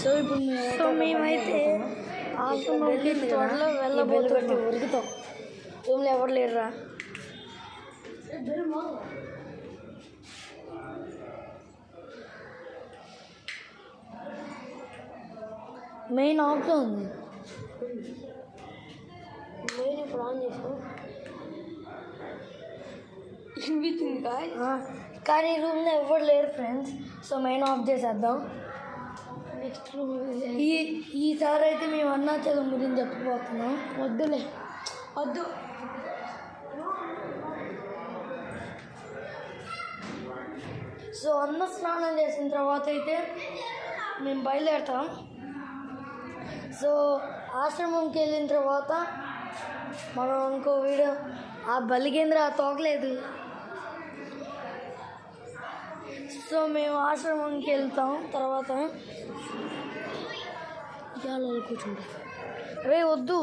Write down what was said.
So మేమైతే ఆశ్రమంకి త్వరలో వెళ్ళబోతున్నా. ఉరుకుతాం. రూమ్లో ఎవరు లేరురా. మెయిన్ ఆఫ్లో ఉంది. మెయిన్ ఇప్పుడు ఆన్ చేసాం. కానీ రూమ్లో ఎవరు లేరు ఫ్రెండ్స్. సో మెయిన్ ఆఫ్ చేసేద్దాం. నెక్స్ట్ రూమ్ ఈసారి అయితే మేము అరుణాచలం గురించి చెప్పబోతున్నాం. వద్దు. సో అన్న స్నానం చేసిన తర్వాత అయితే మేము బయలుదేరుతాం. సో ఆశ్రమంకి వెళ్ళిన తర్వాత మనం ఇంకో వీడియో ఆ బలిగేంద్ర తోకలేదు. సో మేము ఆశ్రమంకి వెళ్తాం. తర్వాత కూర్చుంటాం. రే వద్దు.